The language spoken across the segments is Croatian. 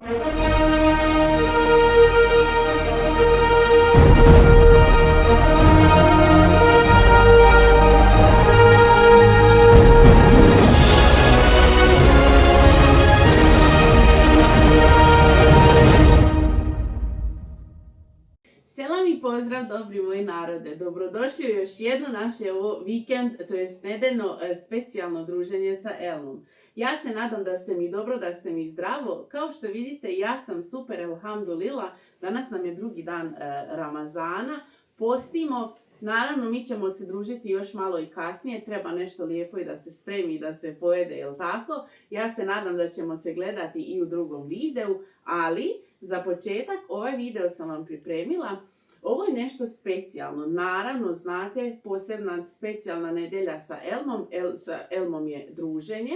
Selam i pozdrav, dobri moji narode. Dobrodošli u još jedno naše ovo vikend, to jest nedeljno specijalno druženje sa Elmom. Ja se nadam da ste mi dobro, da ste mi zdravo. Kao što vidite, ja sam super, elhamdulillah. Danas nam je drugi dan Ramazana. Postimo. Naravno, mi ćemo se družiti još malo i kasnije. Treba nešto lijepo i da se spremi i da se pojede, jel tako? Ja se nadam da ćemo se gledati i u drugom videu, ali za početak ovaj video sam vam pripremila. Ovo je nešto specijalno. Naravno, znate, posebna specijalna nedjelja sa Elmom. Sa Elmom je druženje,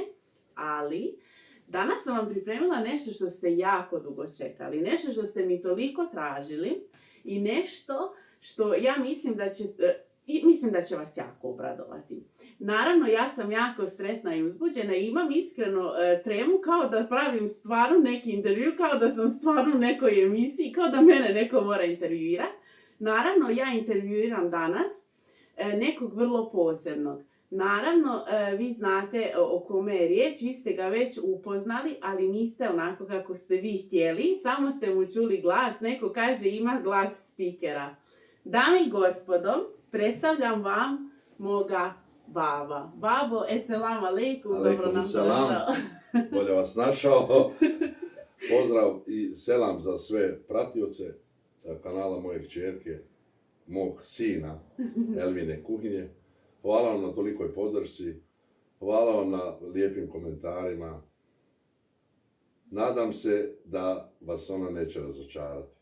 ali danas sam vam pripremila nešto što ste jako dugo čekali. Nešto što ste mi toliko tražili i nešto što ja mislim da će vas jako obradovati. Naravno, ja sam jako sretna i uzbuđena i imam iskreno tremu kao da pravim stvarno neki intervju, kao da sam stvarno u nekoj emisiji, kao da mene neko mora intervjuirati. Naravno, ja intervjuiram danas nekog vrlo posebnog. Naravno, vi znate o kome je riječ, vi ste ga već upoznali, ali niste onako kako ste vi htjeli, samo ste mu čuli glas, neko kaže ima glas spikera. Dame i gospodo, predstavljam vam moga baba. Babo, esselam alaikum, dobro nam došao. Bolje vas našao. Pozdrav i selam za sve pratioce kanala moje kćerke, mog sina Elmine kuhinje. Hvala vam na tolikoj podršci, hvala vam na lijepim komentarima. Nadam se da vas ona neće razočarati.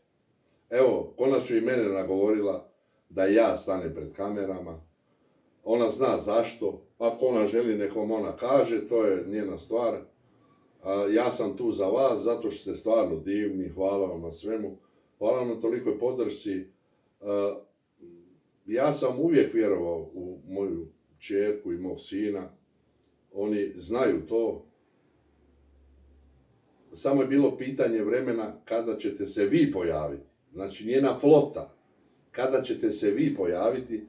Evo, konačno i mene nagovorila da ja stanem pred kamerama. Ona zna zašto. Ako ona želi, nek vam ona kaže, to je njena stvar. Ja sam tu za vas, zato što ste stvarno divni, hvala vam na svemu. Hvala vam na tolikoj podršci. Ja sam uvijek vjerovao u moju kćerku i mog sina. Oni znaju to. Samo je bilo pitanje vremena kada ćete se vi pojaviti. Znači, njena flota, kada ćete se vi pojaviti,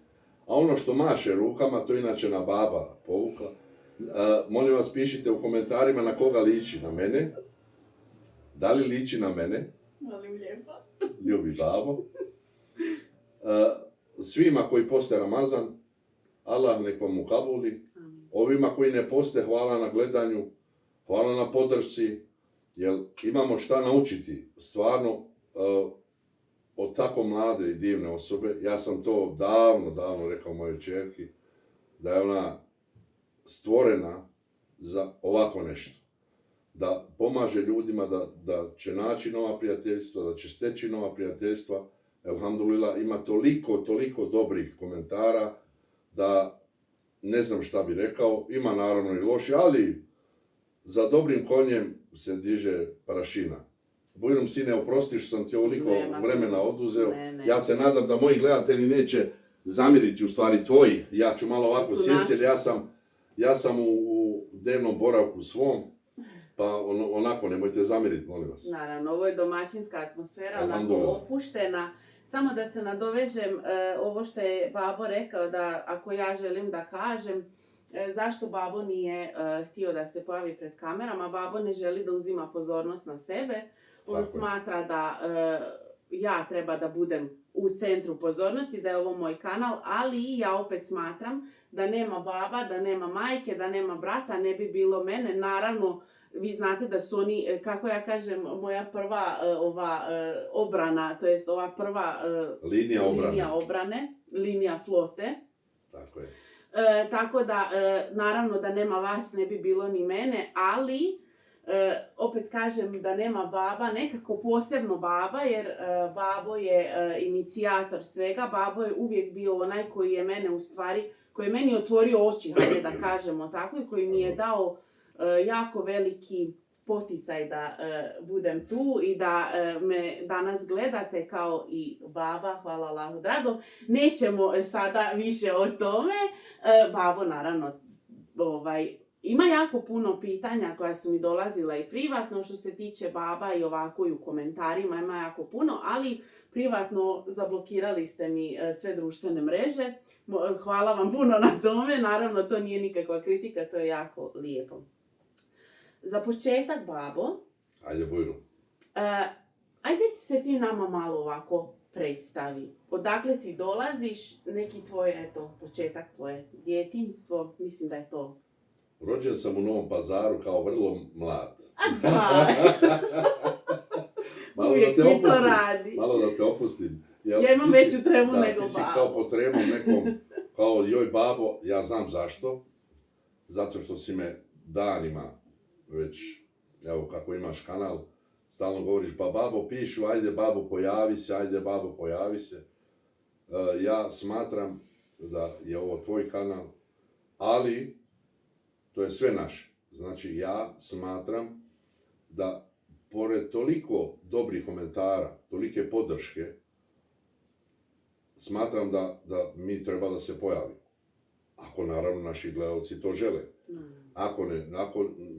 a ono što maše rukama, to inače na baba povukla. Molim vas, pišite u komentarima na koga liči, na mene. Da li liči na mene? Molim lijepo. Ljubi babo. Svima koji poste Ramazan, Allah nek vam ukabuli. Ovima koji ne poste, hvala na gledanju, hvala na podršci, jer imamo šta naučiti, stvarno, od tako mlade i divne osobe. Ja sam to davno rekao mojoj kćerki, da je ona stvorena za ovako nešto. Da pomaže ljudima, da će naći nova prijateljstva, da će steći nova prijateljstva. Elhamdulillah, ima toliko dobrih komentara da ne znam šta bi rekao. Ima naravno i loši, ali za dobrim konjem se diže prašina. Bujrom sine, oprosti što sam ti ovoliko vremena oduzeo. Ne. Ja se nadam da moji gledatelji neće zamiriti, u stvari tvoji. Ja ću malo ovako sjesti, jer ja sam u dnevnom boravku svom, pa onako nemojte zamiriti, molim vas. Naravno, ovo je domaćinska atmosfera, onako opuštena. Samo da se nadovežem ovo što je babo rekao, da ako ja želim da kažem, zašto babo nije htio da se pojavi pred kamerama. Babo ne želi da uzima pozornost na sebe. On smatra da ja treba da budem u centru pozornosti, da je ovo moj kanal, ali i ja opet smatram da nema baba, da nema majke, da nema brata, ne bi bilo mene. Naravno, vi znate da su oni, kako ja kažem, moja prva obrana, to jest ova prva linija obrane, linija flote. Tako je. Tako da, naravno da nema vas, ne bi bilo ni mene, ali opet kažem da nema baba, nekako posebno baba, jer babo je inicijator svega. Babo je uvijek bio onaj koji je mene u stvari, koji je meni otvorio oči, hajde da kažemo tako, i koji mi je dao jako veliki poticaj da budem tu i da me danas gledate kao i baba, hvala Allahu dragom. Nećemo sada više o tome. Babo naravno ima jako puno pitanja koja su mi dolazila i privatno što se tiče baba i ovako i u komentarima ima jako puno, ali privatno zablokirali ste mi sve društvene mreže. Hvala vam puno na tome, naravno to nije nikakva kritika, to je jako lijepo. Za početak, babo, Ajde, Bujro. ajde se ti nama malo ovako predstavi. Odakle ti dolaziš, neki tvoj, eto, početak tvoje djetinjstvo, mislim da je to. Rođen sam u Novom Pazaru kao vrlo mlad. Uvijek mi to radi. Malo da te opustim. Ja imam veću tremu nego ti si babo. kao po tremu nekom, kao joj babo, ja znam zašto. Zato što si me danima već, evo kako imaš kanal, stalno govoriš pa babo pišu, ajde babo pojavi se, ajde babo pojavi se. Ja smatram da je ovo tvoj kanal, ali to je sve naše. Znači ja smatram da pored toliko dobrih komentara, tolike podrške, smatram da mi treba da se pojavi. Ako naravno naši gledalci to žele. Ako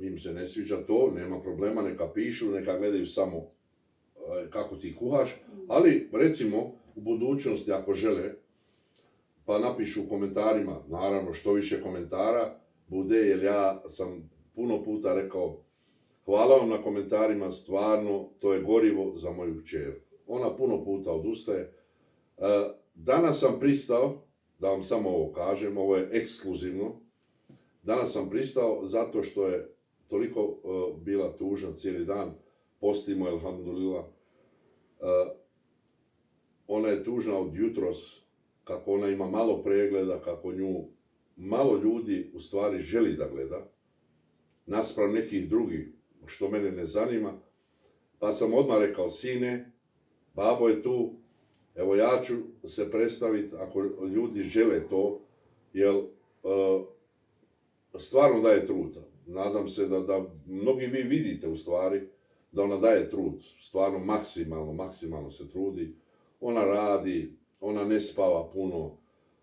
im se ne sviđa to, nema problema, neka pišu, neka gledaju samo kako ti kuhaš, ali recimo u budućnosti ako žele, pa napišu u komentarima, naravno što više komentara bude, jer ja sam puno puta rekao hvala vam na komentarima, stvarno to je gorivo za moju kćer. Ona puno puta odustaje. Danas sam pristao, da vam samo ovo kažem, ovo je ekskluzivno, danas sam pristao zato što je toliko bila tužna cijeli dan, postimo, elhamdulillah. Ona je tužna od jutros, kako ona ima malo pregleda, kako nju malo ljudi u stvari želi da gleda, naspram nekih drugih, što mene ne zanima, pa sam odmah rekao, sine, babo je tu, evo ja ću se predstaviti ako ljudi žele to, jer stvarno daje trud. Nadam se da mnogi vi vidite u stvari da ona daje trud, stvarno maksimalno se trudi. Ona radi, ona ne spava puno,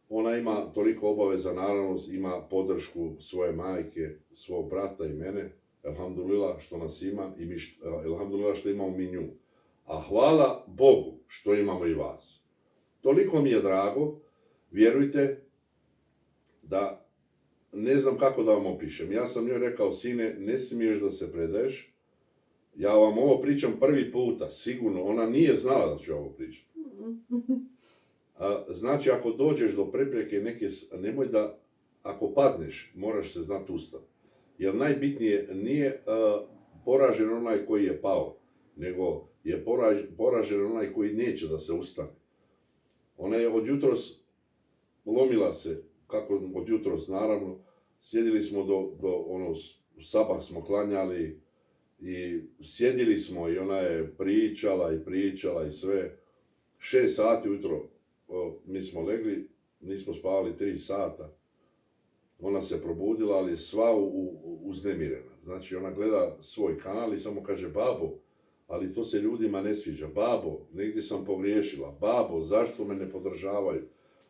ona ima toliko obaveza, naravno ima podršku svoje majke, svog brata i mene, elhamdulillah što nas ima i elhamdulillah što imamo mi nju. A hvala Bogu što imamo i vas. Toliko mi je drago, vjerujte, da ne znam kako da vam opišem. Ja sam njoj rekao, sine, ne smiješ da se predaješ. Ja vam ovo pričam prvi puta, sigurno. Ona nije znala da ću ovo pričati. Znači, ako dođeš do prepreke neke, nemoj da, ako padneš, moraš se znati ustati. Jer najbitnije nije poražen onaj koji je pao, nego je poražen onaj koji neće da se ustane. Ona je od jutros lomila se, kako od jutros naravno, sjedili smo u sabah smo klanjali i sjedili smo i ona je pričala i sve. 6 sati ujutro mi smo legli, nismo spavali 3 sata. Ona se probudila, ali je sva uznemirena. Znači ona gleda svoj kanal i samo kaže, babo, ali to se ljudima ne sviđa. Babo, negdje sam pogriješila. Babo, zašto me ne podržavaju?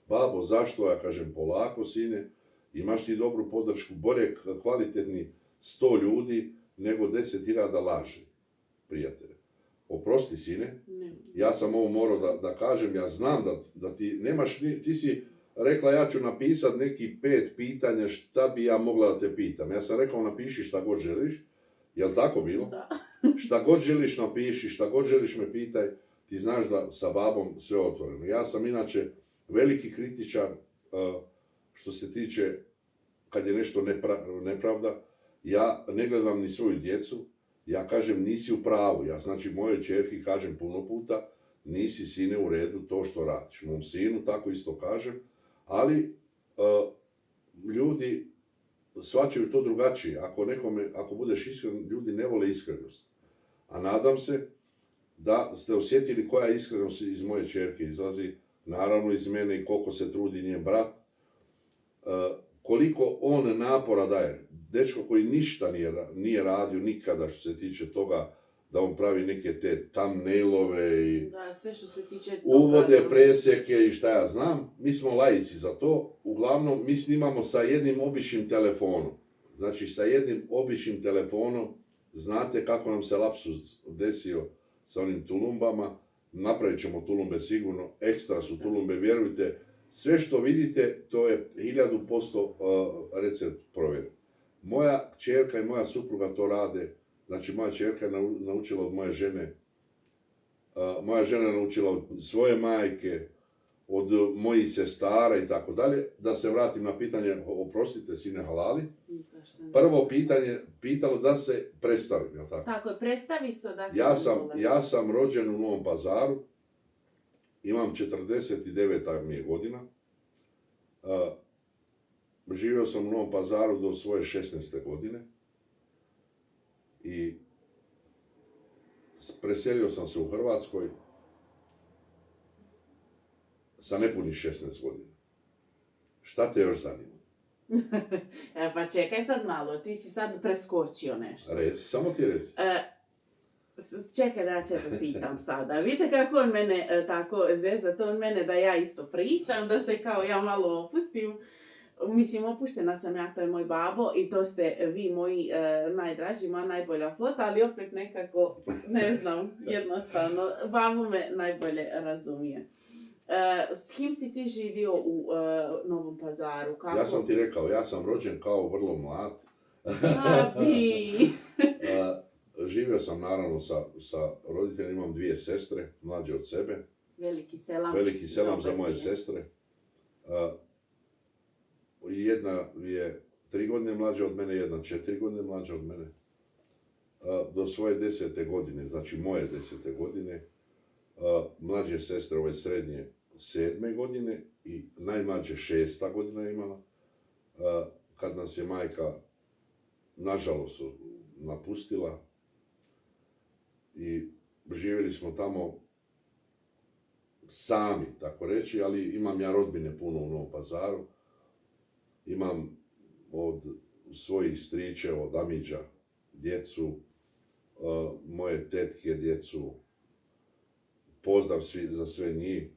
Babo, zašto? Ja kažem, polako, sine, imaš ti dobru podršku, bolje kvalitetni 100 ljudi nego 10.000 laži, prijatelje. Oprosti, sine, ja sam ovo morao da kažem, ja znam da ti nemaš, ti si rekla ja ću napisati neki 5 pitanja šta bi ja mogla da te pitam. Ja sam rekao napiši šta god želiš, jel tako bilo? Da. Šta god želiš napiši, šta god želiš me pitaj, ti znaš da sa babom sve otvoreno. Ja sam inače veliki kritičar što se tiče kad je nešto nepravda, ja ne gledam ni svoju djecu, ja kažem nisi u pravu, ja znači mojoj ćerki kažem puno puta, nisi sine u redu to što radiš. Mom sinu tako isto kažem, ali ljudi shvaćaju to drugačije. Ako budeš iskren, ljudi ne vole iskrenost. A nadam se da ste osjetili koja iskrenost iz moje ćerke izlazi, naravno iz mene i koliko se trudi njen brat, koliko on napora daje. Dečko koji ništa nije radio nikada što se tiče toga da on pravi neke te thumbnailove i da, sve što se tiče toga, uvode, presjeke i šta ja znam. Mi smo laici za to. Uglavnom, mi snimamo sa jednim običnim telefonom. Znači, sa jednim običnim telefonom, znate kako nam se lapsus desio sa onim tulumbama, napravit ćemo tulumbe sigurno, ekstra su tulumbe, vjerujte, sve što vidite, to je 1000% recept provjeren. Moja kćerka i moja supruga to rade, znači moja kćerka je naučila od moje žene, moja žena je naučila od svoje majke, od mojih sestara i tako dalje. Da se vratim na pitanje, oprostite, sine halali. Prvo pitanje, pitalo da se predstavim, jel tako? Tako je, predstavi se odakle. Ja sam rođen u Novom Pazaru, imam 49 mi je godina. Živio sam u Novom Pazaru do svoje 16. godine i preselio sam se u Hrvatskoj sa nepunih 16 godina. Šta te još zanima? Pa čekaj sad malo, ti si sad preskočio nešto. Reci, samo ti reci. Čekaj da ja tebe pitam sada. Vidite kako on mene tako zeza, to on mene da ja isto pričam, da se kao ja malo opustim. Mislim, opuštena sam ja, to je moj babo i to ste vi moji najdraži, moja najbolja flota, ali opet nekako, ne znam, jednostavno, babu me najbolje razumije. S kim si ti živio u Novom Pazaru? Kako? Ja sam ti rekao, ja sam rođen kao vrlo mlad. Živio sam naravno sa roditeljima, imam 2 sestre, mlađe od sebe. Veliki selam za moje sestre. Jedna je 3 godine mlađa od mene, jedna 4 godine mlađa od mene. Do svoje 10. godine, znači moje 10. godine, mlađe sestre, ove srednje, 7. godine i najmlađe 6. godina imala. Kad nas je majka, nažalost, napustila i živjeli smo tamo sami, tako reći, ali imam ja rodbine puno u Novom Pazaru. Imam od svojih stričeva, od amiđa, djecu, moje tetke, djecu. Pozdrav za sve njih.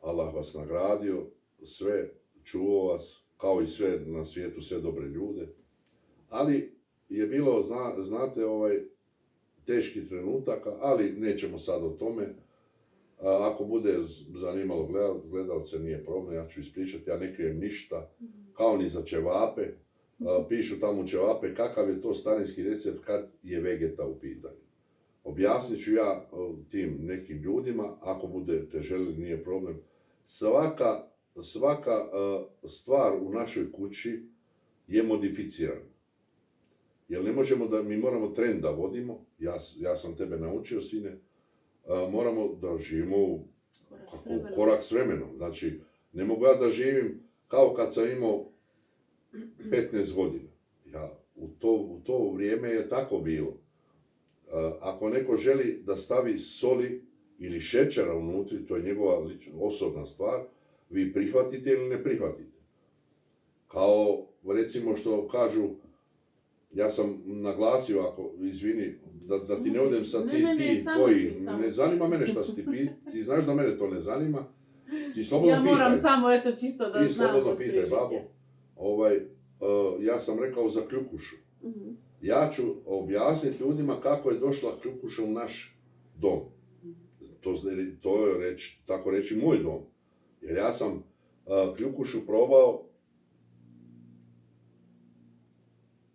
Allah vas nagradio, sve čuvao vas, kao i sve na svijetu, sve dobre ljude. Ali je bilo, znate, teški trenutaka, ali nećemo sad o tome. Ako bude zanimalo gledalce, nije problem, ja ću ispričati, ja ne krijem ništa, kao ni za ćevape. Pišu tamo ćevape, kakav je to starinski recept kad je vegeta u pitanju. Objasnit ću ja tim nekim ljudima, ako budete željeli, nije problem. Svaka stvar u našoj kući je modificirana. Jer ne možemo mi moramo trend da vodimo, ja sam tebe naučio, sine, moramo da živimo u korak s vremenom. Znači, ne mogu ja da živim kao kad sam imao 15 godina. U to vrijeme je tako bilo. Ako neko želi da stavi soli ili šećera unutri, to je njegova osobna stvar, vi prihvatite ili ne prihvatite. Kao, recimo što kažu, ja sam naglasio, ako, izvini, da ti ne odem sa ti tvoji, ne zanima mene šta si ti znaš da mene to ne zanima, ti slobodno pitaj. Ja moram samo, čisto da znam. Ti slobodno pitaj, babo. Ja sam rekao za kljukušu. Ja ću objasniti ljudima kako je došla kljukuša u naš dom. To je tako reći moj dom. Jer ja sam kljukušu probao,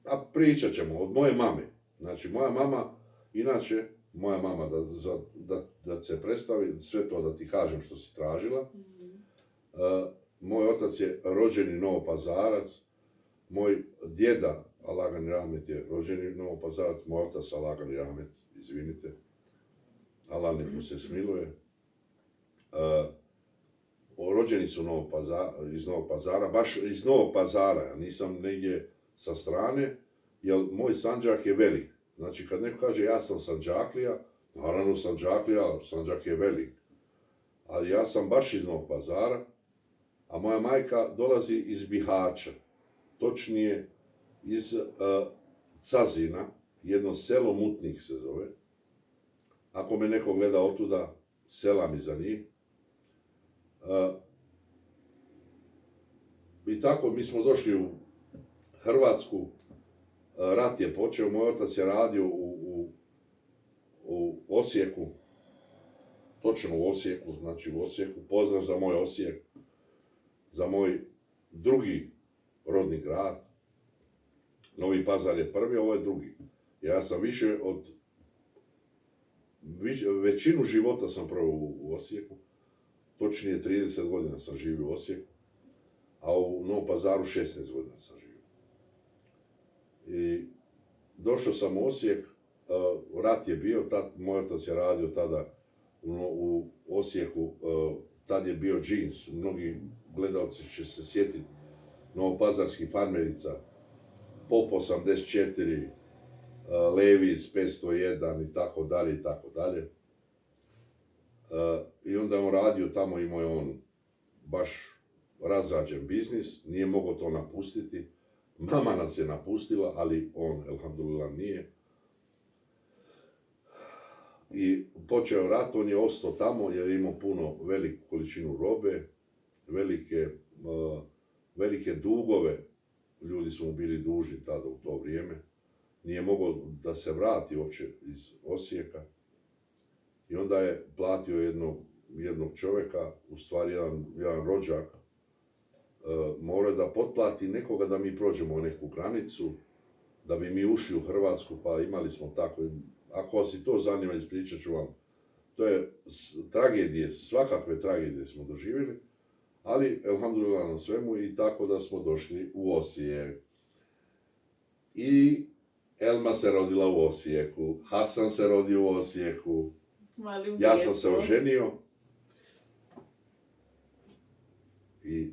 a pričat ćemo od moje mame. Znači, moja mama, inače, da se predstavi, sve to da ti kažem što si tražila. Moj otac je rođeni Novopazarac, moj djeda, Alagani Rahmet, je rođeni Novopazarac, moj otac Alagani Rahmet, izvinite, Allah nek mu se smiluje. Rođeni su iz Novog Pazara, baš iz Novog Pazara, ja nisam negdje sa strane, jer moj Sandžak je velik. Znači, kad neko kaže ja sam Sandžaklija, naravno Sandžaklija, Sandžak je velik. Ali ja sam baš iz Novog Pazara, a moja majka dolazi iz Bihaća, točnije iz Cazina, jedno selo Mutnik se zove. Ako me neko gleda otuda, selam iza njih. I tako mi smo došli u Hrvatsku rat je počeo, moj otac je radio u Osijeku, točno u Osijeku, znači u Osijeku, pozdrav za moj Osijek, za moj drugi rodni grad. Novi Pazar je prvi, ovo je drugi. Ja sam većinu života sam proveo u Osijeku, točnije 30 godina sam živio u Osijeku, a u Novom Pazaru 16 godina sam živio. I došao sam u Osijek, rat je bio, moj otac je radio tada u Osijeku, tad je bio Jeans, mnogi gledalci će se sjetiti novopazarskih farmerica, Pop 84, Levi's 501 i tako dalje i tako dalje. I onda je on radio tamo, imao je on baš razrađen biznis, nije mogao to napustiti. Mama nas je napustila, ali on, elhamdulillah, nije. I počeo rat, on je ostao tamo jer je imao veliku količinu robe, velike dugove, ljudi su mu bili dužni tada u to vrijeme. Nije mogao da se vrati uopće iz Osijeka. I onda je platio jednog čovjeka, u stvari jedan rođak, morao da potplati nekoga da mi prođemo neku granicu, da bi mi ušli u Hrvatsku, pa imali smo tako. Ako vas i to zanima, ispričat ću vam. To je tragedije, svakakve tragedije smo doživjeli, ali elhamdulillah na svemu i tako da smo došli u Osijek. I Elma se rodila u Osijeku, Hasan se rodio u Osijeku, ja sam se oženio i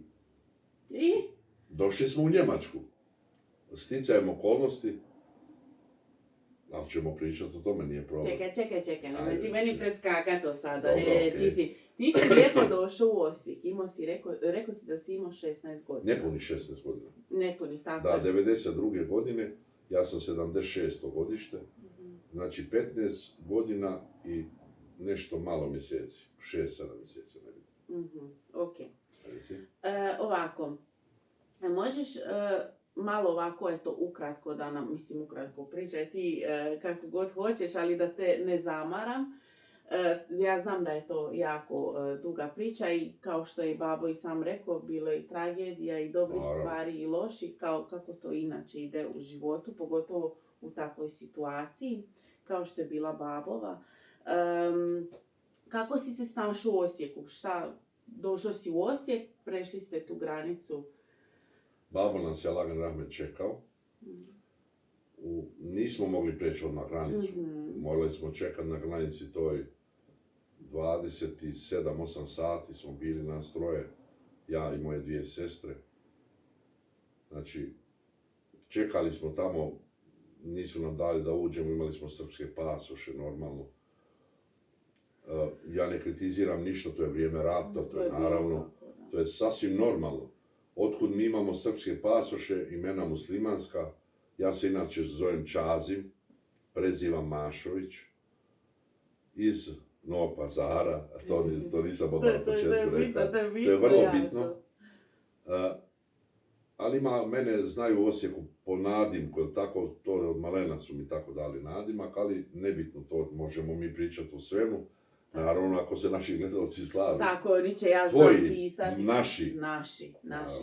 došli smo u Njemačku. Sticajem okolnosti, ali ćemo pričati o tome, nije problem. Čekaj, nemoj ti meni preskakat to sada. Dobro, okay. Ti si lijepo došao u Osijek, rekao si da si imao 16 godina. Nepunih 16 godina. Nepunih, tako. Da, 92. godine, ja sam 76. godište, znači 15 godina i nešto malo mjeseci, 6-7 mjeseci. Ok. Ovako, možeš malo ovako, ukratko da nam, ukratko pričaj ti kako god hoćeš, ali da te ne zamaram. Ja znam da je to jako duga priča i kao što je babo i sam rekao, bilo je i tragedija i dobrih stvari i loših, kako to inače ide u životu, pogotovo u takvoj situaciji, kao što je bila babova. Kako si se snašao u Osijeku? Došao si u Osijek, prešli ste tu granicu? Babo nas je lagan rahmet čekao. Nismo mogli preći odmah granicu. Morali smo čekati na granici toj 27-8 sati smo bili nas troje, ja i moje 2 sestre. Znači, čekali smo tamo, nisu nam dali da uđemo, imali smo srpske pasoše, normalno. Ja ne kritiziram ništa, to je vrijeme rata, to je naravno, to je sasvim normalno. Otkud mi imamo srpske pasoše, imena muslimanska, ja se inače zovem Čazim, prezivam Mašović, iz Novog Pazara, to nisam odmah na početku rekao, to je vrlo bitno. Ali mene znaju u Osijeku po nadimku, tako, to od malena su mi tako dali nadimak, ali nebitno, to možemo mi pričati o svemu. Naravno, ako se naši gledalci slažu. Tako, oni će ja tvoji, pisati. Naši,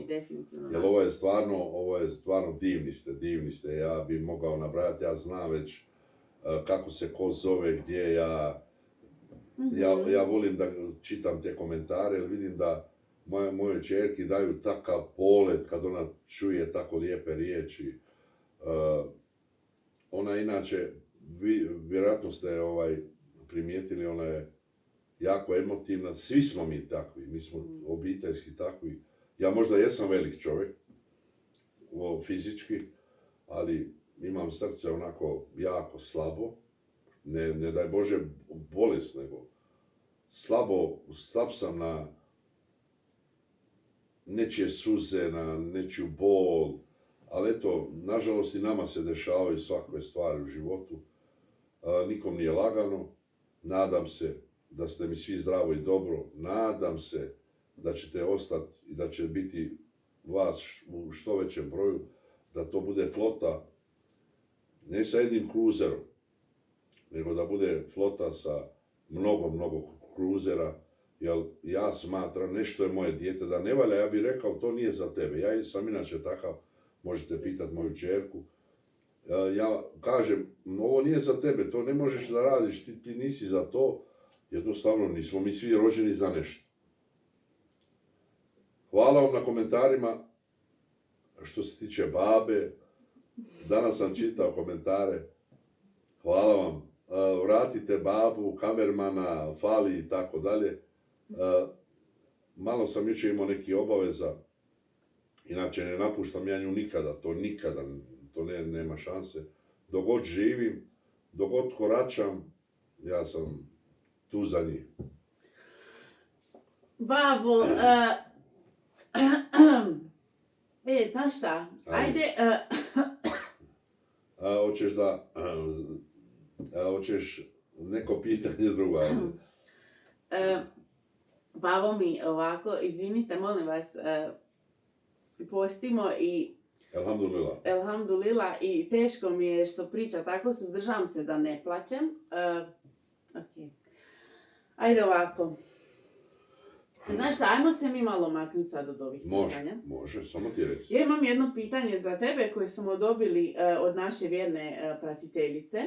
definitivno naši. Jer ovo je stvarno divni ste. Ja bi mogao nabrajati, ja znam već kako se ko zove, gdje ja. Ja volim da čitam te komentare, jer vidim da moje čerki daju takav polet kad ona čuje tako lijepe riječi. Ona inače, vjerojatno ste primijetili, ona je jako emotivna, svi smo mi takvi, mi smo obiteljski takvi. Ja možda jesam velik čovjek, fizički, ali imam srce onako jako slabo, ne daj Bože bolest, nego slab sam na nečije suze, na nečiju bol, ali eto, nažalost i nama se dešavaju svakve stvari u životu, nikom nije lagano. Nadam se da ste mi svi zdravo i dobro, nadam se da ćete ostati i da će biti vas u što većem broju, da to bude flota ne sa jednim kruzerom, nego da bude flota sa mnogo kruzera, jer ja smatram, nešto je moje dijete, da ne valja, ja bih rekao, to nije za tebe. Ja sam inače takav, možete pitati moju čerku. Ja kažem, ovo nije za tebe, to ne možeš da radiš, ti nisi za to, jednostavno nismo mi svi rođeni za nešto. Hvala vam na komentarima što se tiče babe. Danas sam čitao komentare. Hvala vam. Vratite babu, kamermana, fali i tako dalje. Malo sam jučer imao neki obaveza. Inače ne napuštam ja nju nikada, to nema šanse. Dok god živim, dok god koračam, ja sam tu za njih. Babo, znaš šta? Ajde, hoćeš neko pitanje drugo, ajde. Babo mi ovako, izvinite, molim vas, postimo i Elhamdulillah, i teško mi je što priča tako, suzdržavam se da ne plaćem. Okay. Ajde ovako. Znaš šta, ajmo se mi malo maknuti sad od ovih pitanja. Može, samo ti reci. Ja imam jedno pitanje za tebe koje smo dobili od naše vjerne pratiteljice.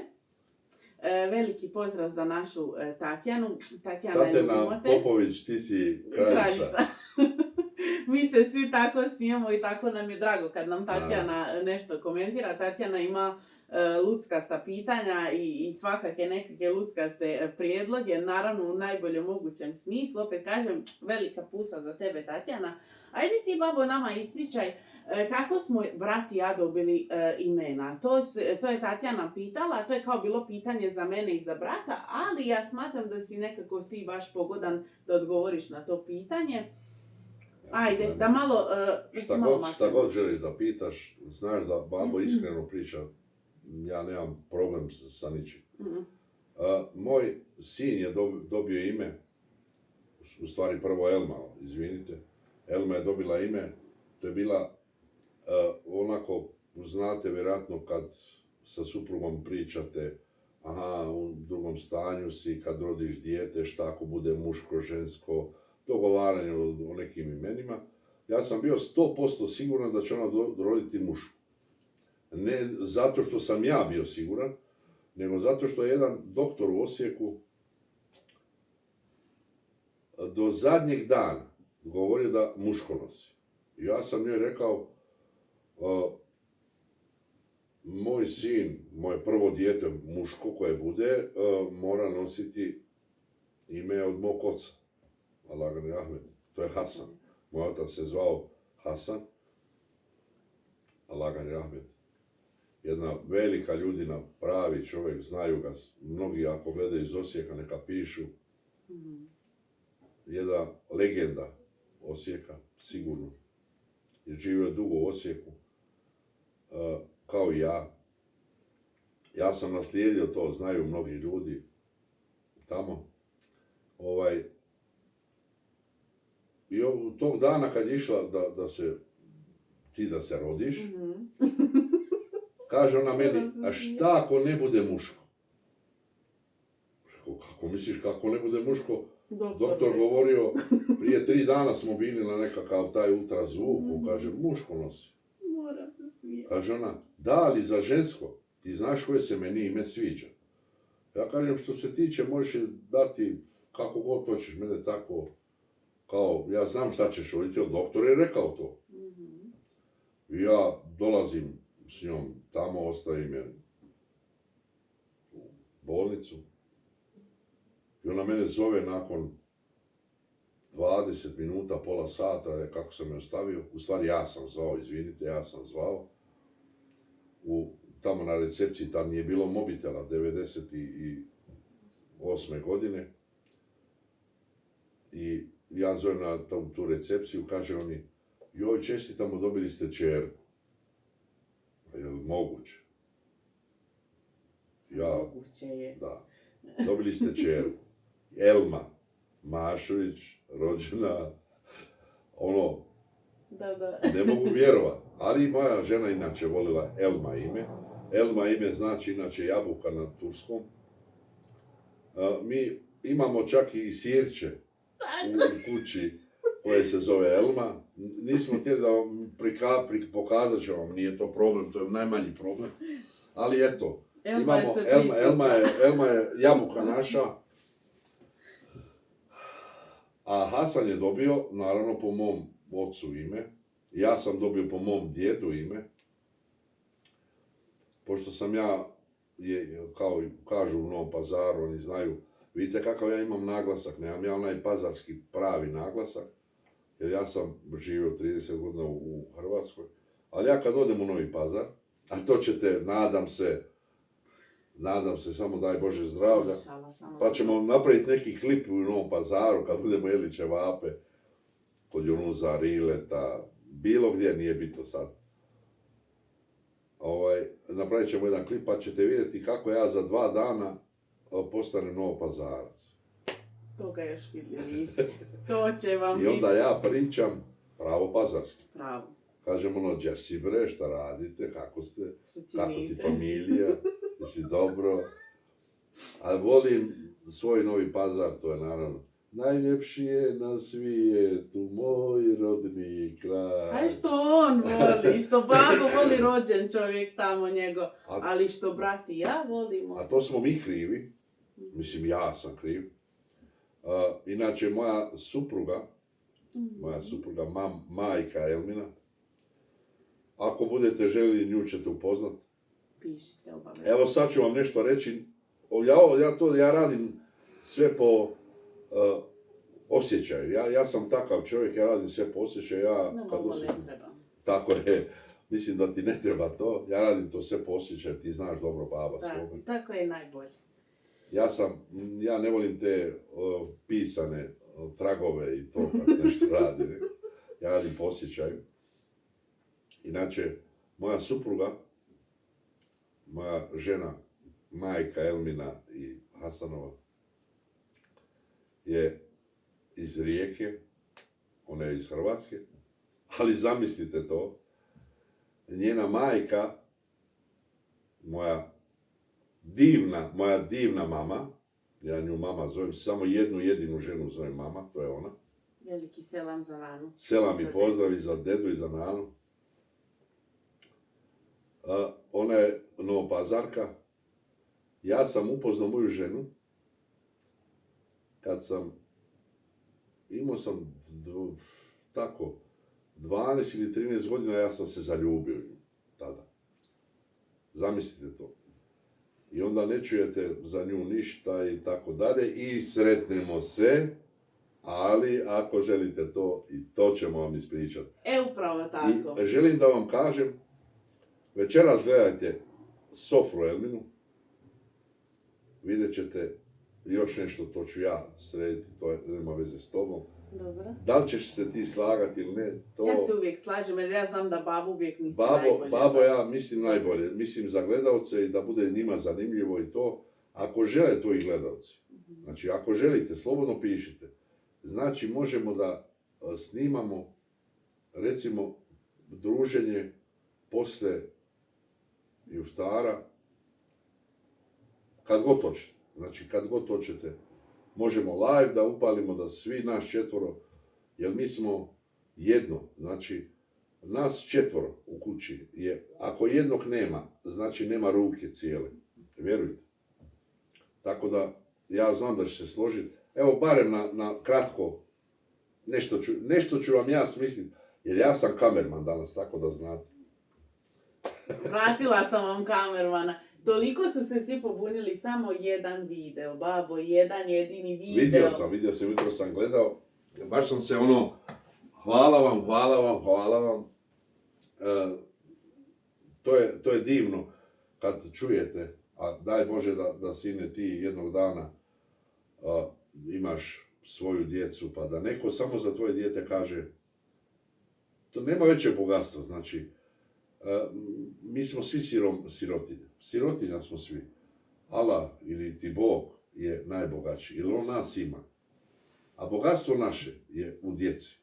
Veliki pozdrav za našu Tatjanu. Tatjana Popović, ti si kraljica. Mi se svi tako smijemo i tako nam je drago kad nam Tatjana nešto komentira. Tatjana ima luckasta pitanja i svakake nekakve luckaste prijedloge, naravno u najboljem mogućem smislu. Opet kažem, velika pusa za tebe, Tatjana. Ajde ti, babo, nama ispričaj kako smo brat i ja dobili imena. To je Tatjana pitala, to je kao bilo pitanje za mene i za brata, ali ja smatram da si nekako ti baš pogodan da odgovoriš na to pitanje. Ajde, da malo... Šta god želiš da pitaš, znaš da babo iskreno priča, ja nemam problem sa ničim. Moj sin je dobio ime, u stvari prvo Elma, izvinite. Elma je dobila ime, to je bila onako, znate vjerojatno kad sa suprugom pričate, u drugom stanju si, kad rodiš dijete, šta ako bude muško, žensko, dogovaranje o nekim imenima. Ja sam bio 100% siguran da će ona roditi mušku. Ne zato što sam ja bio siguran, nego zato što je jedan doktor u Osijeku do zadnjeg dana govorio da muško nosi. Ja sam joj rekao, moj sin, moje prvo dijete muško koje bude, mora nositi ime od mog oca. Alagani Ahmed. To je Hasan. Moj otac se zvao Hasan. Alagani Ahmed. Jedna velika ljudina, pravi čovjek, znaju ga. Mnogi ako gledaju iz Osijeka neka pišu. Jedna legenda Osijeka, sigurno. Je živio dugo u Osijeku. Kao i ja. Ja sam naslijedio to, znaju mnogi ljudi tamo. I tog dana kad je išla da se rodiš, kaže ona meni, a šta ako ne bude muško? Rekao, kako misliš kako ne bude muško? Doktor govorio, prije 3 dana smo bili na nekakav taj ultrazvuk, kaže, muško nosi. Moram se smijeti. Kaže ona, da, ali za žensko, ti znaš koje se meni ime sviđa. Ja kažem, što se tiče, možeš dati kako god hoćeš, mene tako, kao, ja znam šta ćeš roditi, doktor je rekao to. I ja dolazim s njom, tamo ostavim je u bolnicu. I ona mene zove nakon 20 minuta, pola sata, kako sam je ostavio. U stvari ja sam zvao, izvinite, ja sam zvao. Tamo na recepciji, tam nije bilo mobitela, 98. godine. I ja zovem na tu recepciju, kaže oni, joj, čestitamo, dobili ste čerku. A je li moguće? Moguće je. Da. Dobili ste čerku. Elma Mašović, rođena, Da. ne mogu vjerovat. Ali moja žena inače volila Elma ime. Elma ime znači inače jabuka na turskom. Mi imamo čak i sirće u kući koje se zove Elma. Nismo htjeli da vam pokazat ću vam, nije to problem, to je najmanji problem. Ali eto, imamo, Elma je jabuka naša, a Hasan je dobio, naravno, po mom ocu ime. Ja sam dobio po mom djedu ime. Pošto sam ja, kao kažu u Novom Pazaru, oni znaju, vidite kakav ja imam naglasak, nemam ja onaj pazarski pravi naglasak, jer ja sam živio 30 godina u Hrvatskoj, ali ja kad odem u Novi Pazar, a to ćete, nadam se, samo daj Bože zdravlja, pa ćemo napraviti neki klip u Novom Pazaru kad budemo jeli ćevape, kod Junuza, Rileta, bilo gdje, nije bitno sad. Napravit ćemo jedan klip pa ćete vidjeti kako ja za 2 dana postanem Novopazarac. Toga još vidjeli niste. To će vam I onda ja pričam pravo pazarski. Pravo. Kažem gdje si bre, šta radite, kako ste, kako ti familija, jesi dobro. A volim svoj Novi Pazar, to je naravno najljepši je na svijetu moj rodni kraj. Aj što on voli, što babo voli rođen čovjek tamo njegov, ali što brat i ja volimo. A to smo mi krivi, mislim ja sam kriv. Inače moja supruga, majka Elmina, ako budete željeli nju ćete upoznat. Pišite obavezno. Evo sad ću vam nešto reći, ja radim sve po osjećaju. Ja sam takav čovjek, ja radim sve po osjećaju. Tako je, mislim da ti ne treba to. Ja radim to sve po osjećaju, ti znaš dobro baba svog. Tako je najbolje. Ja ne volim te pisane tragove i to kad nešto radi. Ne? Ja radim po osjećaju. Inače, moja supruga, moja žena, majka Elmina i Hasanova, je iz Rijeke, ona je iz Hrvatske, ali zamislite to, njena majka, moja divna mama, ja nju mama zovem, samo jednu jedinu ženu zovem mama, to je ona. Veliki selam za Nanu. Selam i pozdrav i za dedu i za Nanu. Ona je Novopazarka. Ja sam upoznao moju ženu kad imao sam 12 ili 13 godina, ja sam se zaljubio tada. Zamislite to. I onda ne čujete za nju ništa i tako dalje i sretnemo se, ali ako želite to, i to ćemo vam ispričati. Upravo tako. I želim da vam kažem, večeras gledajte Sofru Elminu, vidjet ćete još nešto, to ću ja srediti, to nema veze s tobom. Dobro. Da li ćeš se ti slagati ili ne, to... Ja se uvijek slažem, jer ja znam da babu uvijek misli najbolje. Babo ja mislim najbolje, mislim za gledalce i da bude njima zanimljivo i to, ako žele to i gledalci. Znači, ako želite, slobodno pišite. Znači, možemo da snimamo, recimo, druženje poslije iftara, kad god hoćete. Znači, kad god hoćete, možemo live da upalimo, da svi nas 4, jer mi smo jedno, znači, nas 4 u kući je, ako jednog nema, znači nema ruke cijele, vjerujte. Tako da, ja znam da će se složiti. Evo, barem na kratko, nešto ću vam ja smisliti, jer ja sam kamerman danas, tako da znate. Vratila sam vam kamermana. Toliko su se svi pobunili, samo jedan video, babo, jedan jedini video. Vidio sam, jutro sam gledao, baš sam se hvala vam. To je divno kad čujete, a daj Bože da sine ti jednog dana imaš svoju djecu, pa da neko samo za tvoje dijete kaže, to nema veće bogatstva, znači, mi smo svi sirotinja. Sirotinja smo svi. Allah ili ti Bog je najbogatiji, ili on nas ima. A bogatstvo naše je u djeci.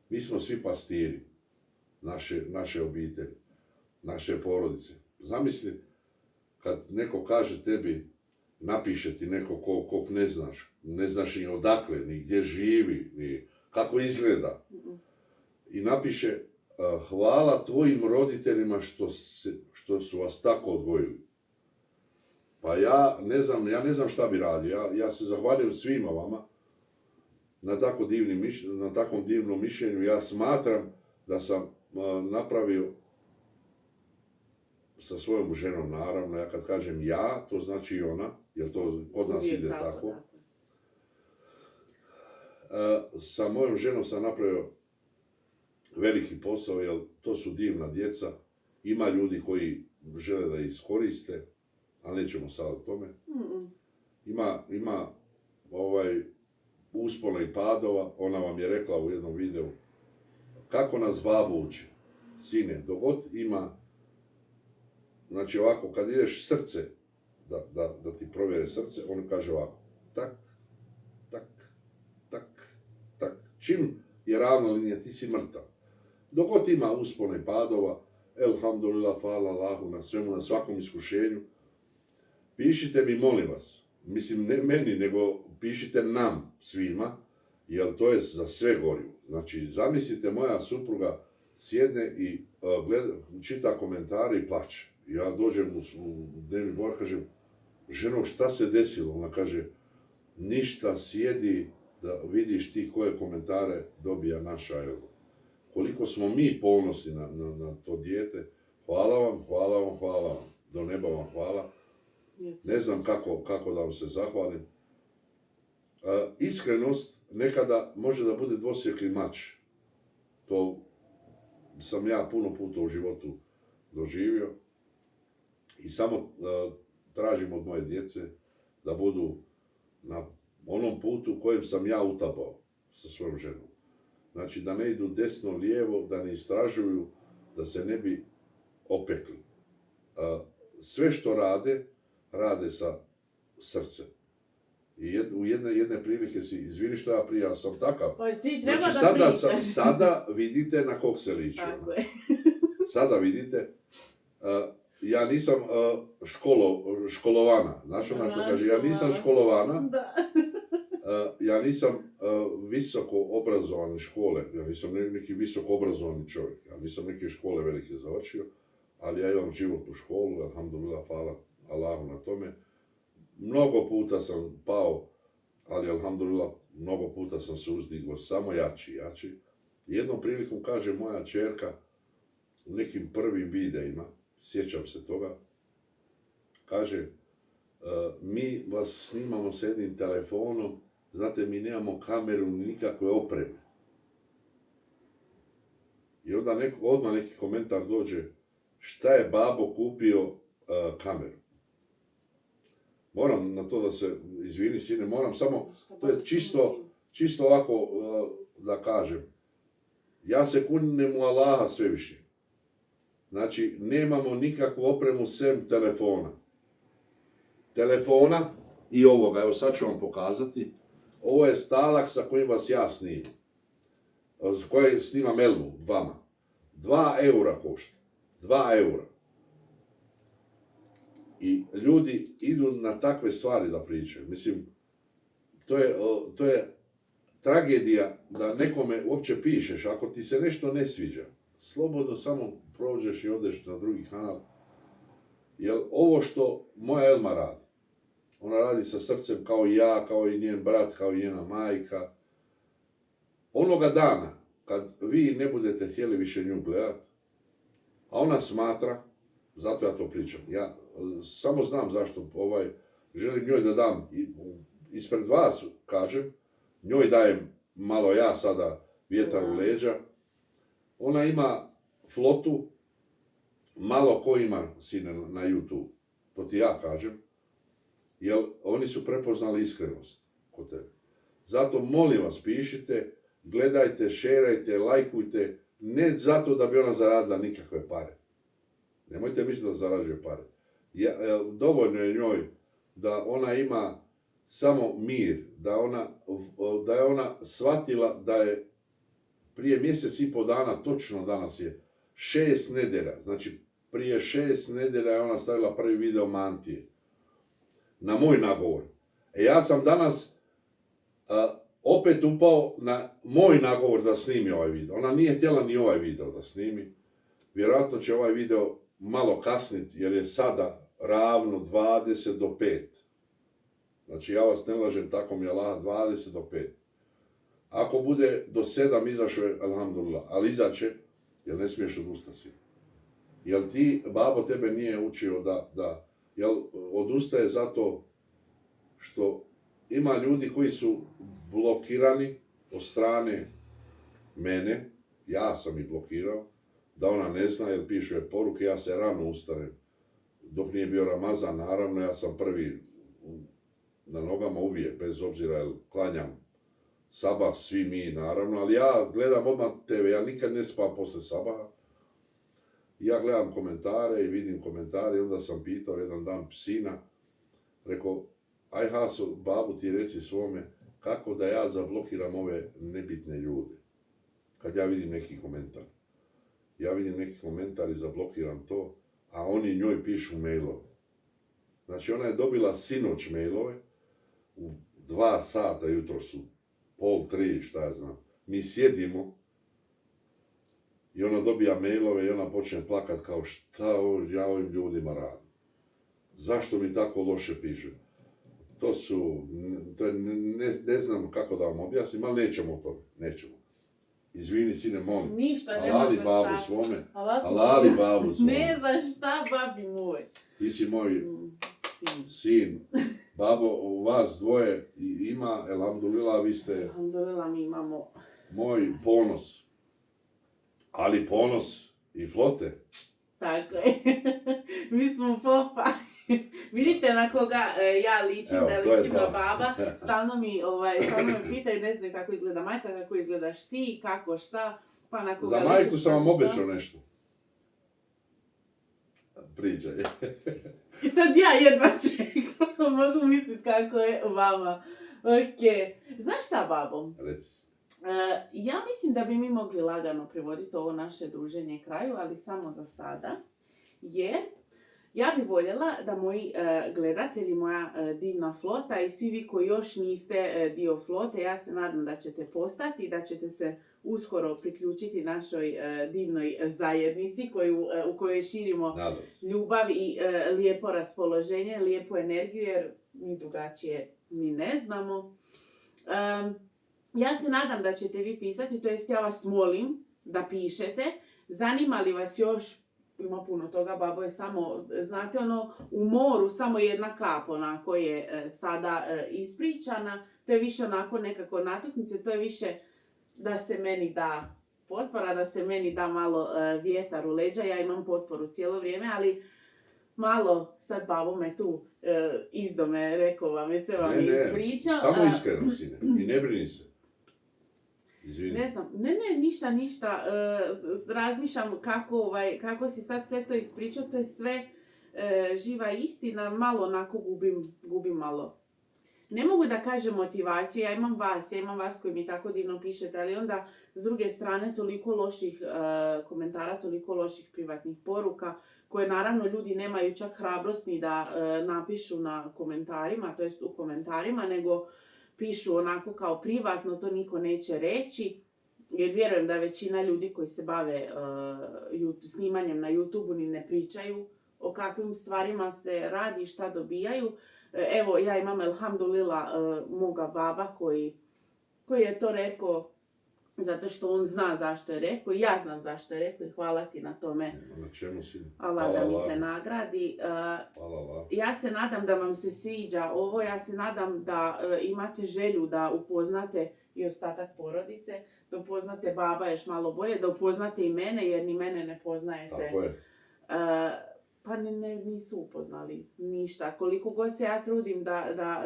Mi smo svi pastiri, naše obitelji, naše porodice. Zamisli, kad neko kaže tebi, napiše ti neko kog ne znaš ni odakle, ni gdje živi, ni kako izgleda. I napiše, hvala tvojim roditeljima što su vas tako odgojili. Pa ja ne znam šta bi radio. Ja se zahvaljujem svima vama na takvom divnom mišljenju. Ja smatram da sam napravio sa svojom ženom, naravno, ja kad kažem ja, to znači i ona, jer to kod nas ide tako. Sa mojom ženom sam napravio veliki posao, jer to su divna djeca. Ima ljudi koji žele da ih iskoriste, ali nećemo sad o tome. Ima uspona i padova. Ona vam je rekla u jednom videu kako nas babo uči. Sine, dogod ima, znači ovako, kad ideš srce, da ti provjere srce, on kaže ovako, tak, tak, tak, tak. Čim je ravna linija, ti si mrtav. Dogod ima uspona i padova, elhamdulillah, hvala Allahu na svemu, na svakom iskušenju, pišite mi, molim vas, mislim ne meni, nego pišite nam svima, jer to je za sve gorivo. Znači, zamislite, moja supruga sjedne i čita komentare i plače. Ja dođem u dnevni boravak, kažem, ženo, šta se desilo? Ona kaže, ništa, sjedi da vidiš ti koje komentare dobija naša Elma. Koliko smo mi ponosni na to dijete, hvala vam, do neba vam hvala. Ne znam kako da vam se zahvalim. Iskrenost nekada može da bude dvosjekli mač. To sam ja puno puta u životu doživio. I samo tražim od moje djece da budu na onom putu kojem sam ja utabao sa svojom ženom. Znači da ne idu desno, lijevo, da ne istražuju, da se ne bi opekli. Sve što rade sa srcem. I u jedne prilike si, izvini što ja prije, sam takav. Pa ti treba znači, da pričaš. Sada vidite na kog se liči. Tako je. Sada vidite, ja nisam školovana. Znaš ona što kaže, ja nisam školovana. Da. Ja nisam visoko obrazovane škole, ja nisam neki visoko obrazovani čovjek, ja nisam neke škole velike završio, ali ja imam životnu školu, alhamdulillah, hvala Allahu na tome. Mnogo puta sam pao, ali alhamdulillah, mnogo puta sam se uzdigao, samo jači. Jednom prilikom kaže moja ćerka u nekim prvim videima, sjećam se toga, kaže, mi vas snimamo s jednim telefonom, znate, mi nemamo kameru ni nikakve opreme. I onda odmah neki komentar dođe, šta je babo kupio kameru? Moram na to da se izvini, sine, moram samo, to je čisto ovako da kažem. Ja se kunem u Allaha svevišnjeg. Znači, nemamo nikakvu opremu sem telefona i ovoga. Evo sad ću vam pokazati. Ovo je stalak sa kojim vas ja snimam. S kojim snimam Elmu, vama. 2 eura košta. 2 eura. I ljudi idu na takve stvari da pričaju. Mislim, to je tragedija da nekome uopće pišeš. Ako ti se nešto ne sviđa, slobodno samo prođeš i odeš na drugi kanal. Jer ovo što moja Elma radi, ona radi sa srcem kao i ja, kao i njen brat, kao i njena majka. Onoga dana, kad vi ne budete htjeli više nju gledati, a ona smatra, zato ja to pričam, ja samo znam zašto, želim njoj da dam, ispred vas kažem, njoj dajem malo ja sada vjetar u leđa, ona ima flotu, malo ko ima sine na YouTube, to ti ja kažem, jer oni su prepoznali iskrenost kod tebe. Zato molim vas, pišite, gledajte, šerajte, lajkujte, ne zato da bi ona zaradila nikakve pare. Nemojte misliti da zarađuje pare. Dovoljno je njoj da ona ima samo mir, da je ona shvatila da je prije mjesec i pol dana, točno danas je, 6 nedjelja, znači prije 6 nedjelja je ona stavila prvi video mantije. Na moj nagovor. Ja sam danas opet upao na moj nagovor da snimi ovaj video. Ona nije htjela ni ovaj video da snimi. Vjerojatno će ovaj video malo kasniti, jer je sada ravno 20 do 5. Znači, ja vas ne lažem, tako mi je Allah, 20 do 5. Ako bude do 7 izašao je, alhamdulillah, ali izaće, jer ne smiješ odustati. Jel ti, babo, tebe nije učio jel odustaje zato što ima ljudi koji su blokirani od strane mene, ja sam ih blokirao, da ona ne zna jer pišu je poruke, ja se rano ustanem. Dok nije bio Ramazan, naravno, ja sam prvi na nogama uvijek, bez obzira jer klanjam sabah, svi mi naravno, ali ja gledam odmah TV, ja nikad ne spam posle sabaha. Ja gledam komentare i vidim komentare i onda sam pitao jedan dan sina, rekao, aj Haso, babu ti reci svome, kako da ja zablokiram ove nebitne ljude, kad ja vidim neki komentar. Ja vidim neki komentar i zablokiram to, a oni njoj pišu mailove. Znači, ona je dobila sinoć mailove, u 2 sata, jutro su 2:30, šta ja znam. Mi sjedimo i ona dobija mailove i ona počne plakat kao šta ja ovim ljudima radim. Zašto mi tako loše pišu? Ne znam kako da vam objasnim, ali nećemo o tome, nećemo. Izvini, sine, molim. Ništa, nema za šta. Babu svome. Alali babu svome. Ne za šta, babi moj. Ti si moj sin. Babo, u vas dvoje ima, elhamdulillah, vi ste... Elhamdulillah, mi imamo... Moj ponos. Ali ponos i flote. Tako je. Mi smo popa. Vidite na koga ja ličim, evo, da ličim na baba. Stalno me pitaju, ne znam kako izgleda majka, kako izgledaš ti, kako šta. Pa na koga za majku sam vam obećao nešto. Pričaj. I sad ja jedva čekam, mogu misliti kako je vama. Ok. Znaš šta, babo? Reci. Ja mislim da bi mi mogli lagano privoditi ovo naše druženje kraju, ali samo za sada. Jer ja bih voljela da moji gledatelji, moja divna flota i svi vi koji još niste dio flote, ja se nadam da ćete postati i da ćete se uskoro priključiti našoj divnoj zajednici u kojoj širimo ljubav i lijepo raspoloženje, lijepu energiju, jer mi drugačije ni ne znamo. Ja se nadam da ćete vi pisati, to jest ja vas molim da pišete. Zanima li vas još, ima puno toga, babo je samo, znate u moru samo jedna kap onako je sada ispričana. To je više onako nekako natuknice, to je više da se meni da potpora, da se meni da malo vjetar u leđa. Ja imam potporu cijelo vrijeme, ali malo sad babo me tu izdome, rekao vam je, sve vam je ispričao. Samo iskreno, sine, i ne brini se. Izvini. Ne znam, ništa. Razmišljam kako si sad sve to ispričao, to je sve živa istina, malo onako gubim malo. Ne mogu da kažem motivaciju, ja imam vas koji mi tako divno pišete, ali onda s druge strane toliko loših komentara, toliko loših privatnih poruka, koje naravno ljudi nemaju čak hrabrost ni da napišu na komentarima, to jest u komentarima, nego pišu onako kao privatno, to niko neće reći, jer vjerujem da većina ljudi koji se bave snimanjem na YouTube-u ni ne pričaju o kakvim stvarima se radi i šta dobijaju. Evo, ja imam, elhamdulillah, moga baba koji je to rekao zato što on zna zašto je rekao i ja znam zašto je rekao i hvala ti na tome. Na čemu si? Allah da mi te nagradi. Ja se nadam da vam se sviđa ovo, ja se nadam da imate želju da upoznate i ostatak porodice, da upoznate baba još malo bolje, da upoznate i mene, jer ni mene ne poznajete. Tako je. Pa nisu upoznali ništa. Koliko god se ja trudim da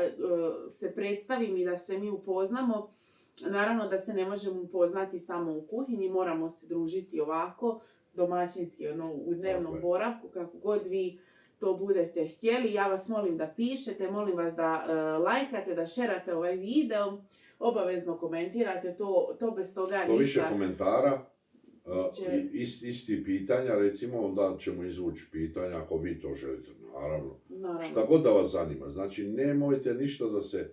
se predstavim i da se mi upoznamo, naravno da se ne možemo upoznati samo u kuhinji, moramo se družiti ovako, domaćinski, u dnevnom boravku, kako god vi to budete htjeli. Ja vas molim da pišete, molim vas da lajkate, da šerate ovaj video, obavezno komentirate, to bez toga ništa. Što više komentara, isti pitanja, recimo, onda ćemo izvući pitanja ako vi to želite, naravno. Naravno. Šta god da vas zanima. Znači, nemojte ništa da se...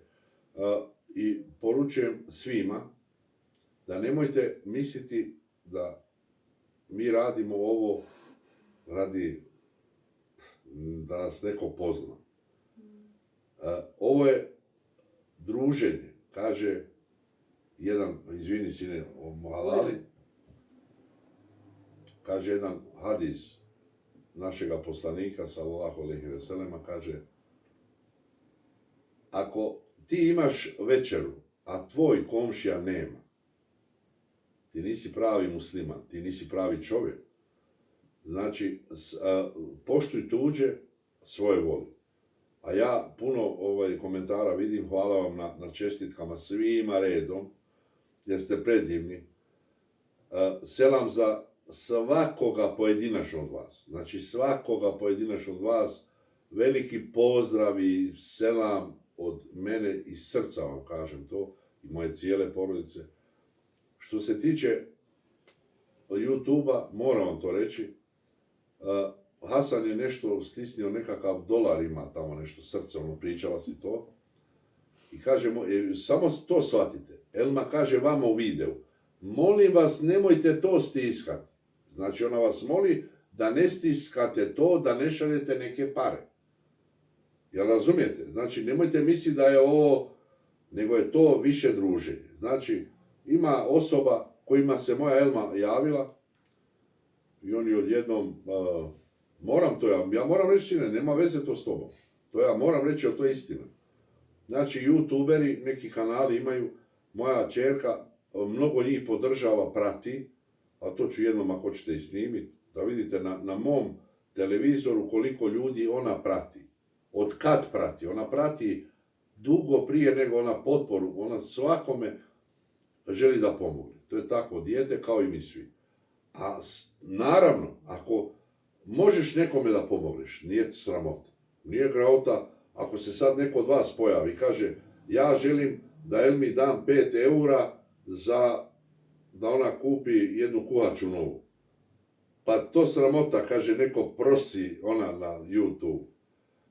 I poručujem svima da nemojte misliti da mi radimo ovo radi da nas neko pozna. Ovo je druženje, kaže jedan, izvini sine, halali, kaže jedan hadis našega poslanika, sallallahu alejhi ve sellema, kaže: ako ti imaš večeru, a tvoj komšija nema, ti nisi pravi musliman, ti nisi pravi čovjek. Znači, poštuj tuđe, svoje voli. A ja puno komentara vidim, hvala vam na čestitkama svima redom, jer ste predivni. Selam za svakoga pojedinačno od vas. Znači, svakoga pojedinačno od vas, veliki pozdrav i selam od mene iz srca vam kažem to, i moje cijele porodice. Što se tiče YouTube-a, moram vam to reći, Hasan je nešto stisnio, nekakav dolar ima tamo nešto srce, pričala si to. I kaže, samo to shvatite. Elma kaže vama u videu, molim vas nemojte to stiskati. Znači ona vas moli da ne stiskate to, da ne šaljete neke pare. Jel razumijete? Znači nemojte misliti da je ovo, nego je to više druženje. Znači ima osoba kojima se moja Elma javila i oni odjednom, ja moram reći, nema veze to s tobom. To ja moram reći, ali to je istina. Znači, youtuberi, neki kanali imaju, moja ćerka, mnogo njih podržava, prati, a to ću jednom ako ćete i snimiti, da vidite na mom televizoru koliko ljudi ona prati. Od kad prati? Ona prati dugo prije nego ona potporu, ona svakome želi da pomogne. To je tako dijete kao i mi svi. A naravno, ako možeš nekome da pomogneš, nije sramota. Nije graota ako se sad neko od vas pojavi i kaže ja želim da Elmi dam 5 eura da ona kupi jednu kuhaču novu. Pa to sramota, kaže neko prosi ona na YouTube.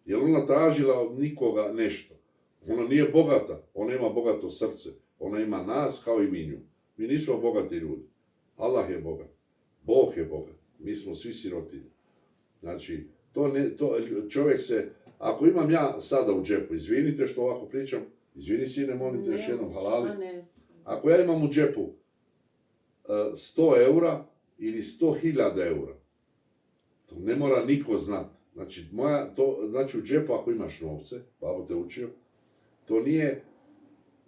Jer ona tražila od nikoga nešto. Ona nije bogata, ona ima bogato srce. Ona ima nas kao i mi nju. Mi nismo bogati ljudi. Allah je bogat. Bog je bogat. Mi smo svi sirotinji. Znači, čovjek se, ako imam ja sada u džepu, izvinite što ovako pričam, izvini sine, molim te još jednom, halali. Ako ja imam u džepu 100 eura ili 100.000 eura, to ne mora niko znati. Znači u džepu ako imaš novce, babo te učio, to nije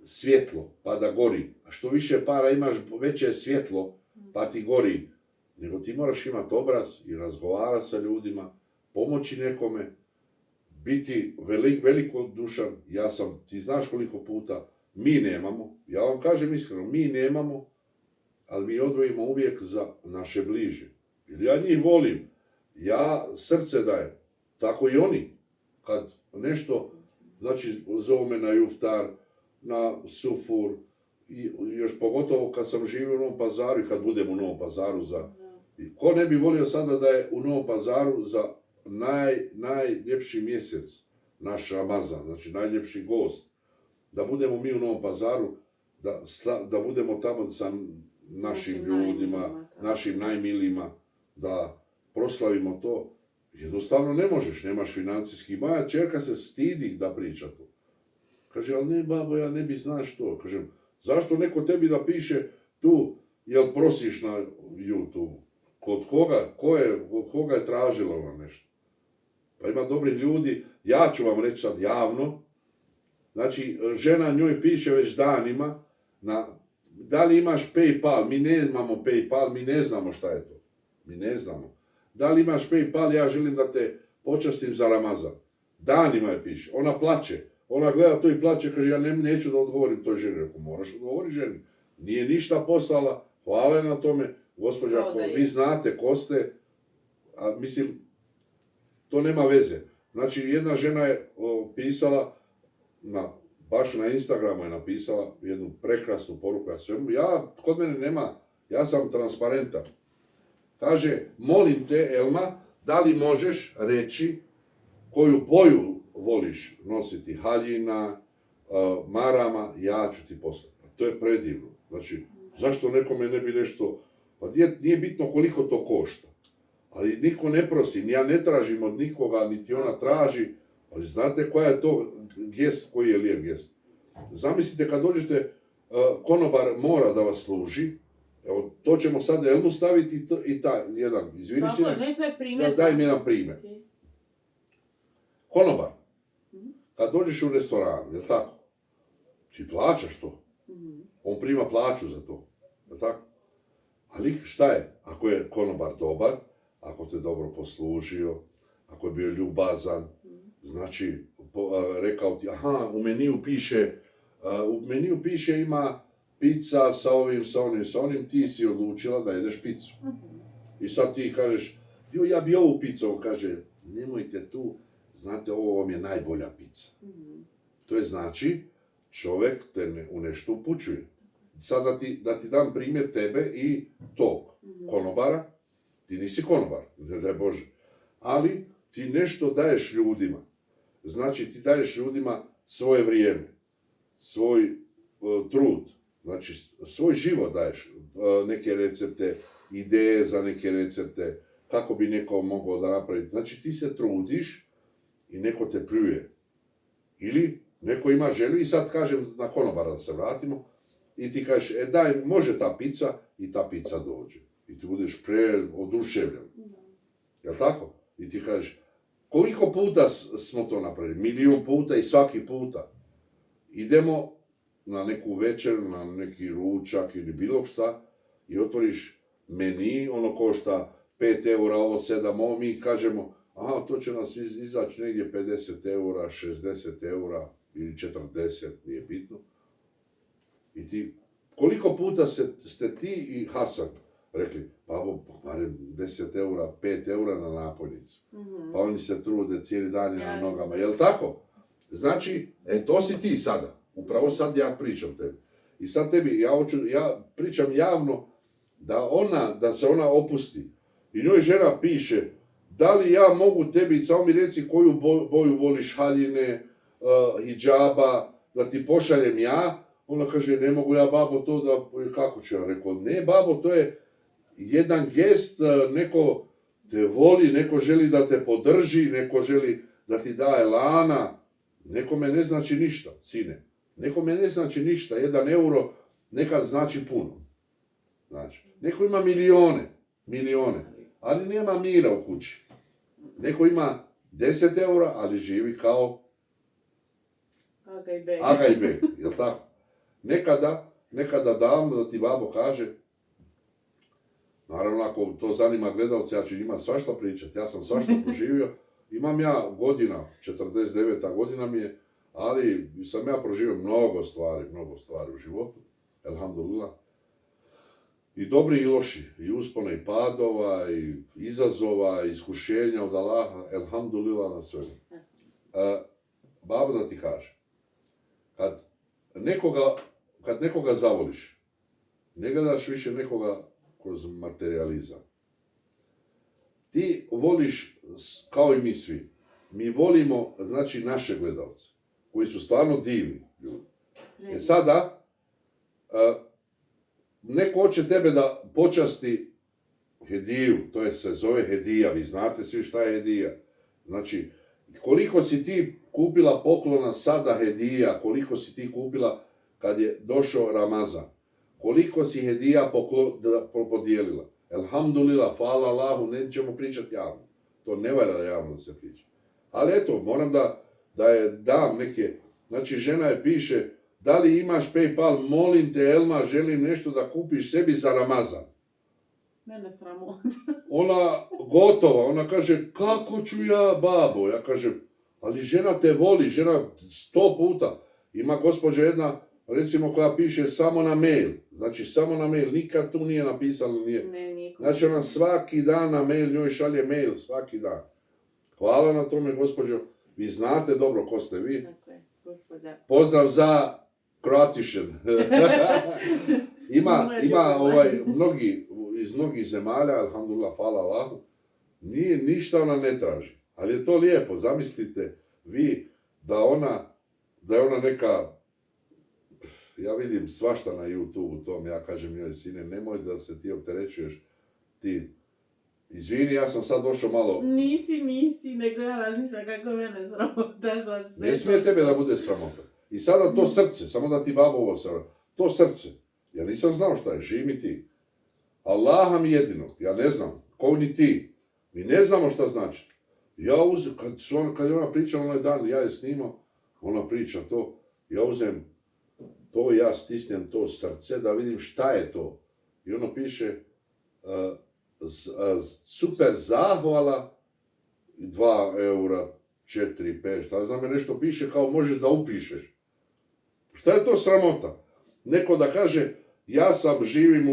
svjetlo pa da gori. A što više para imaš, veće je svjetlo pa ti gori. Nego ti moraš imati obraz i razgovarati sa ljudima, pomoći nekome, biti velikodušan. Ti znaš koliko puta mi nemamo, ja vam kažem iskreno, mi nemamo, ali mi odvojimo uvijek za naše bliže. Jer ja njih volim, ja srce dajem, tako i oni. Kad nešto, znači zovu me na juftar, na sufur, i još pogotovo kad sam živio u Novom Pazaru i kad budem u Novom Pazaru ko ne bi volio sada da je u Novom Pazaru za najljepši mjesec, naš Ramazan, znači najljepši gost, da budemo mi u Novom Pazaru, da budemo tamo sa našim ljudima, našim najmilijima, da proslavimo to. Jednostavno ne možeš, nemaš financijski. Moja ćerka se stidi da priča to. Kaže, ali ne babo, ja ne bi znaš to. Kažem, zašto neko tebi da piše tu, jel prosiš na YouTube? Kod koga je tražila ona nešto? Pa ima dobrih ljudi, ja ću vam reći sad javno, znači žena njoj piše već danima, da li imaš PayPal, mi nemamo PayPal, mi ne znamo šta je to, mi ne znamo. Da li imaš PayPal, ja želim da te počastim za Ramazan. Danima je piše, ona plače, ona gleda to i plače, kaže ja neću da odgovorim toj ženi, ako moraš odgovoriti ženi. Nije ništa poslala, hvala na tome, gospođa, ako vi znate ko ste, a mislim, to nema veze. Znači, jedna žena je pisala, baš na Instagramu je napisala jednu prekrasnu poruku, kod mene nema, ja sam transparentan. Kaže, molim te, Elma, da li možeš reći koju boju voliš nositi, haljina, marama, ja ću ti poslati. To je predivno. Znači, zašto nekome ne bi nešto... Pa nije bitno koliko to košta. Ali niko ne prosi, ja ne tražim od nikoga, niti ona traži. Ali znate koja je to gest, koji je lijep gest? Zamislite kad dođete, konobar mora da vas služi. Evo, to ćemo sad Elmu staviti i taj jedan. Izvini si. Tako, neka je primjer. Daj mi jedan primjer. Okay. Konobar. Kad dođeš u restoran, jel tako? Ti plaćaš to. On prima plaću za to. Jel tako? Ali šta je? Ako je konobar dobar, ako te dobro poslužio, ako je bio ljubazan, znači rekao ti, aha, u meniju piše ima pizza sa ovim, sa onim, ti si odlučila da jedeš picu. I sad ti kažeš, ja bi ovu picu, on kaže, nemojte tu, znate, ovo vam je najbolja pizza. To je znači, čovjek te u nešto upućuje. Sad da ti dam primjer tebe i tog konobara, ti nisi konobar, ne daj Bože, ali ti nešto daješ ljudima. Znači ti daješ ljudima svoje vrijeme, svoj trud, znači svoj život daješ, neke recepte, ideje za neke recepte, kako bi neko mogao da napravi. Znači ti se trudiš i neko te pljuje. Ili neko ima želju i sad kažem na konobara da se vratimo i ti kažeš, daj, može ta pizza i ta pizza dođe. I ti budeš preoduševljen. Jel' tako? I ti kažeš, koliko puta smo to napravili? 1.000.000 puta i svaki puta. Idemo na neku večer, na neki ručak ili bilo šta i otvoriš meni, ono košta 5 eura, ovo 7, ovo mi kažemo, aha, to će nas izaći negdje 50 eura, 60 eura ili 40, nije bitno. I ti, koliko puta ste ti i Hasan rekli, pa barem 10 eura, 5 eura na napojnicu. Pa oni se trude cijeli dan na nogama, jel' tako? Znači, to si ti sada. Upravo sad ja pričam tebi. I sad tebi, ja pričam javno da se ona opusti. I njoj žena piše, da li ja mogu tebi, samo mi reci koju boju voliš, haljine, hidžaba, da ti pošaljem ja. Ona kaže, ne mogu ja, babo, to da, kako ću ja? Rekao, ne, babo, to je jedan gest, neko te voli, neko želi da te podrži, neko želi da ti da elana. Nekome ne znači ništa, sine. Nekome ne znači ništa, 1 euro nekad znači puno. Znači, neko ima milijone, ali nema mira u kući. Neko ima 10 eura, ali živi kao Aga i Beg, jel' tako? Nekada davno da ti babo kaže, naravno ako to zanima gledalce, ja ću njima svašta pričati, ja sam svašta proživio, imam ja godina, 49. godina mi je, ali sam ja proživio mnogo stvari u životu, elhamdulillah. I dobri i loši, i uspona i padova, i izazova, i iskušenja od Allaha, elhamdulillah na svemu. Babo da ti kaže, kad nekoga zavoliš, ne gledaš više nekoga kroz materializam. Ti voliš, kao i mi svi, mi volimo, znači, naše gledalce, koji su stvarno divni ljudi. Sada, neko hoće tebe da počasti hediju, to se zove hedija, vi znate svi šta je hedija. Znači, koliko si ti kupila poklona sada hedija, koliko si ti kupila kad je došao Ramazan, koliko si hedija podijelila. Elhamdulillah, hvala Allahu, nećemo pričati javno. To ne valja da javno se priča. Ali eto, moram da je dam neke, znači žena je piše, da li imaš PayPal, molim te Elma, želim nešto da kupiš sebi za Ramazan. Mene sramota. Ona gotova, ona kaže, kako ću ja, babo? Ja kažem, ali žena te voli, žena 100 puta. Ima gospođa jedna, recimo, koja piše samo na mail. Znači, samo na mail, nikad tu nije napisala, nije. Znači, ona svaki dan na mail, njoj šalje mail, svaki dan. Hvala na tome, gospođo. Vi znate dobro ko ste vi. Tako je, gospođa. Pozdrav za Croatian. Ima mnogi iz mnogih zemalja, alhamdulillah, hvala Allahu, nije ništa ona ne traži. Ali je to lijepo, zamislite vi da je ona neka, ja vidim svašta na YouTube tom, ja kažem njoj, sine, nemoj da se ti opterećuješ, ti, izvini, ja sam sad došao malo... Nisi, nego ja razmišljam kako mene sramota. Ne smije tebe da bude sramota. I sada to srce, samo da ti babo ovo sramota, to srce, ja nisam znao šta je, živi mi ti. Allaha mi jedinog, ja ne znam, ko ni ti, mi ne znamo šta znači. Kad je ona pričala onaj dan, ja je snimao, ona priča to, ja uzem to, ja stisnem to srce da vidim šta je to. I ono piše, super zahvala, 2 eura, 4, 5, šta znam, nešto piše kao možeš da upišeš. Šta je to sramota? Neko da kaže, ja sam živim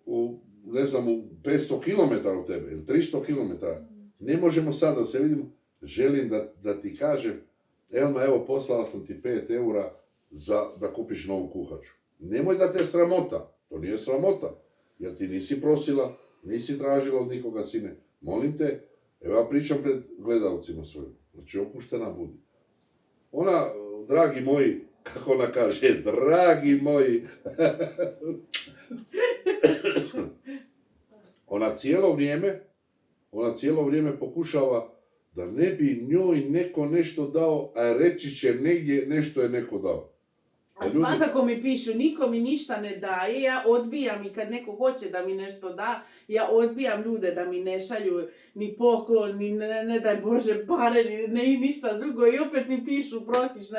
u 500 km od tebe, ili 300 km. Ne možemo sad da se vidimo, želim da ti kažem, Elma, evo poslala sam ti 5 eura da kupiš novu kuhaču. Nemoj da te sramota, to nije sramota, jer ti nisi prosila, nisi tražila od nikoga, sine. Molim te, evo ja pričam pred gledalcima svojim, znači opuštena budi. Ona, dragi moji, kako ona kaže, dragi moji, ona cijelo vrijeme pokušava da ne bi njoj neko nešto dao, a reći će negdje nešto je neko dao. A svakako mi pišu, niko mi ništa ne daje, ja odbijam i kad neko hoće da mi nešto da, ja odbijam ljude da mi ne šalju ni poklon, ni ne daj Bože pare, ni ništa drugo i opet mi pišu, prosiš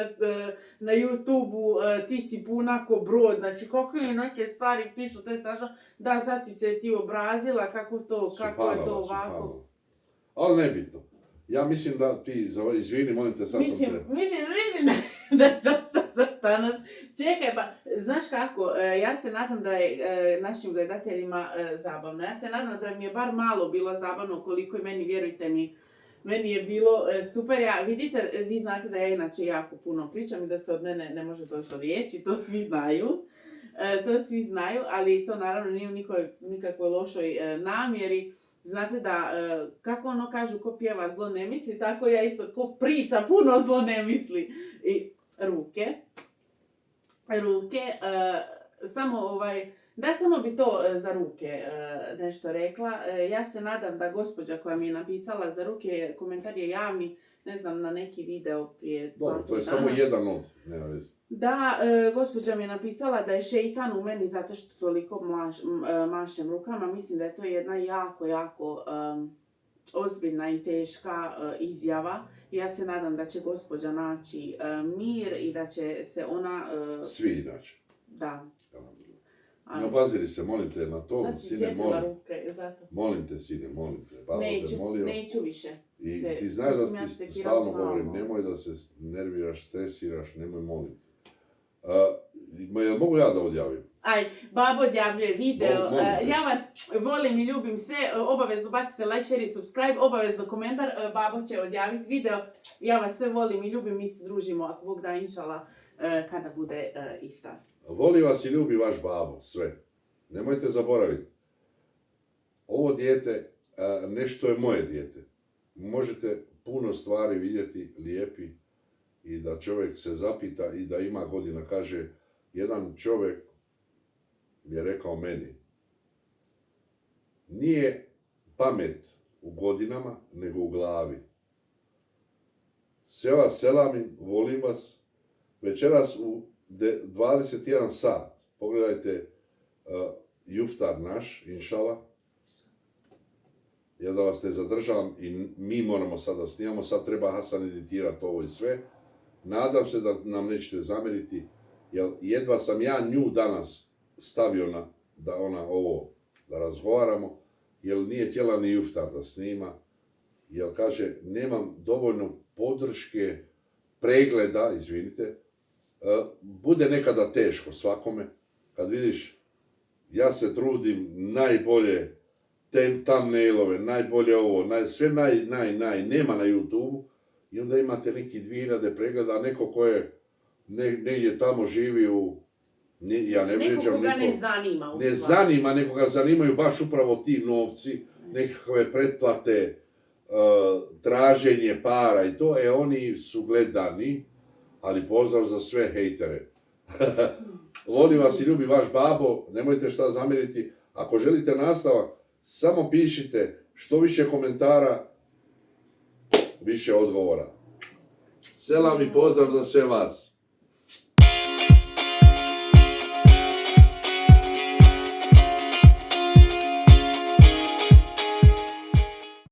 na YouTube-u, ti si punako brod, znači koliko mi neke stvari pišu, to je strašno, da sad si se ti obrazila, kako je to ovako. Ali nebitno. Ja mislim da ti, izvini, molim te, sad mislim sam da je dosta za danas. Čekaj, pa, znaš kako, ja se nadam da je našim gledateljima zabavno. Ja se nadam da mi je bar malo bilo zabavno, koliko i meni, vjerujte mi, meni je bilo super. Vidite, vi znate da ja inače jako puno pričam i da se od mene ne može doći do riječi, to svi znaju. Ali to naravno nije u nikakvoj lošoj namjeri. Znate da, kako ono kažu, ko pjeva zlo ne misli, tako ja isto, ko priča puno zlo ne misli. I ruke, samo samo bi to za ruke nešto rekla. Ja se nadam da gospođa koja mi je napisala za ruke, komentar je javni, ne znam, na neki video prije 2 dana. To je samo jedan od, nema veze. Da, gospođa mi je napisala da je šeitan u meni zato što toliko mašem rukama. Mislim da je to jedna jako ozbiljna i teška izjava. Ja se nadam da će gospođa naći mir i da će se ona... Svi naći. Da. Ne obaziri se, molim te, na to, sad si sine, molim. Ruke, zato. Molim te, sine, molim te. Neću više. I ti znaš da ti stalno govorim, nemoj da se nerviraš, stresiraš, nemoj, molim te. Jel mogu ja da odjavim? Aj, babo odjavljuje video, ja vas volim i ljubim sve, obavezno bacite like, share i subscribe, obavezno komentar, babo će odjaviti video, ja vas sve volim i ljubim, mi se družimo, ako Bog da, inšala, kada bude iftar. Voli vas i ljubi vaš babo, sve. Nemojte zaboraviti. Ovo dijete, nešto je moje dijete. Možete puno stvari vidjeti, lijepi, i da čovjek se zapita i da ima godina. Kaže, jedan čovjek je rekao meni, nije pamet u godinama, nego u glavi. Sve vas selamim, volim vas. Večeras u 21 sat, pogledajte Juftar naš, inšala. Ja da vas ne zadržavam i mi moramo sada snimamo, sad treba Hasan editirati ovo i sve. Nadam se da nam nećete zamjeriti, jer jedva sam ja nju danas stavio da razgovaramo, jer nije htjela ni Juftar da snima, jer kaže, nemam dovoljno podrške, pregleda, izvinite, bude nekada teško svakome, kad vidiš, ja se trudim najbolje, thumbnailove, najbolje ovo, sve nema na YouTube-u, i onda imate neki 2000 pregleda, a neko ko je negdje tamo živi u Ja ne Neko vrijeđam koga ne nikog. zanima u Ne stvari. zanima, nego ga zanimaju baš upravo ti novci, nekakve pretplate, traženje para i to, oni su gledani, ali pozdrav za sve hejtere. Voli vas i ljubi vaš babo, nemojte šta zamjeriti. Ako želite nastavak, samo pišite, što više komentara, više odgovora. Selam i pozdrav za sve vas.